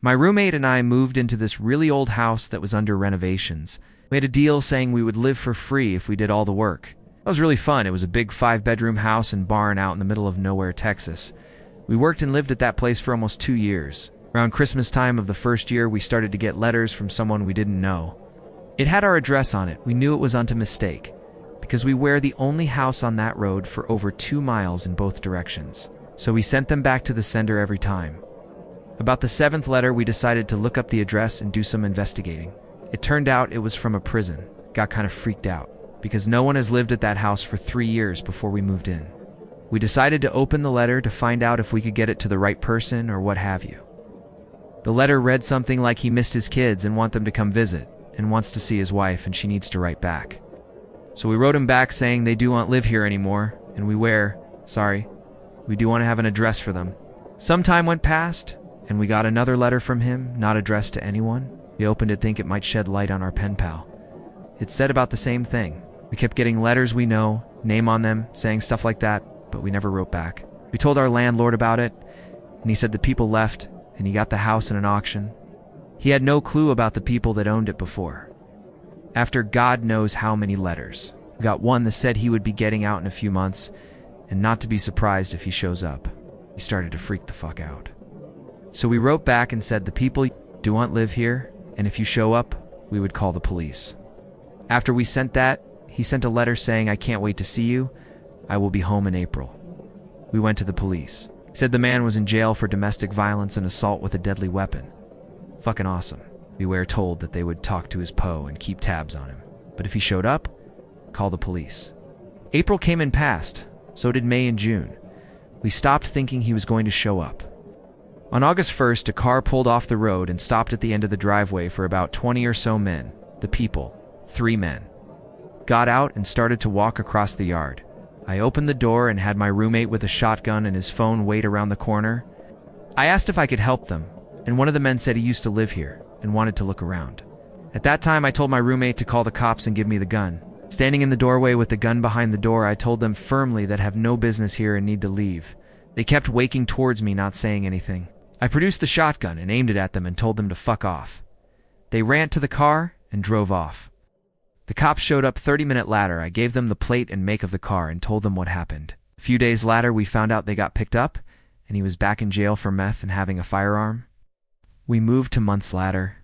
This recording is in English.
My roommate and I moved into this really old house that was under renovations. We had a deal saying we would live for free if we did all the work. That was really fun. It was a big 5-bedroom house and barn out in the middle of nowhere, Texas. We worked and lived at that place for almost 2 years. Around Christmas time of the first year, we started to get letters from someone we didn't know. It had our address on it. We knew it was onto mistake, because we were the only house on that road for over 2 miles in both directions. So we sent them back to the sender every time. About the 7th letter, we decided to look up the address and do some investigating. It turned out it was from a prison. Got kind of freaked out, because no one has lived at that house for 3 years before we moved in. We decided to open the letter to find out if we could get it to the right person or what have you. The letter read something like he missed his kids and want them to come visit, and wants to see his wife and she needs to write back. So we wrote him back saying they do not live here anymore, and we do want to have an address for them. Some time went past, and we got another letter from him, not addressed to anyone. We opened it, think it might shed light on our pen pal. It said about the same thing. We kept getting letters we know, name on them, saying stuff like that, but we never wrote back. We told our landlord about it, and he said the people left, and he got the house in an auction. He had no clue about the people that owned it before. After God knows how many letters, we got one that said he would be getting out in a few months, and not to be surprised if he shows up. We started to freak the fuck out. So we wrote back and said the people do not live here, and if you show up, we would call the police. After we sent that, he sent a letter saying, I can't wait to see you. I will be home in April. We went to the police. He said the man was in jail for domestic violence and assault with a deadly weapon. Fucking awesome. We were told that they would talk to his PO and keep tabs on him. But if he showed up, call the police. April came and passed. So did May and June. We stopped thinking he was going to show up. On August 1st, a car pulled off the road and stopped at the end of the driveway for about 20 or so men. The people, 3 men, got out and started to walk across the yard. I opened the door and had my roommate with a shotgun and his phone wait around the corner. I asked if I could help them, and one of the men said he used to live here and wanted to look around. At that time, I told my roommate to call the cops and give me the gun. Standing in the doorway with the gun behind the door, I told them firmly that have no business here and need to leave. They kept waking towards me, not saying anything. I produced the shotgun and aimed it at them and told them to fuck off. They ran to the car and drove off. The cops showed up 30 minutes later. I gave them the plate and make of the car and told them what happened. A few days later, we found out they got picked up and he was back in jail for meth and having a firearm. We moved to months later.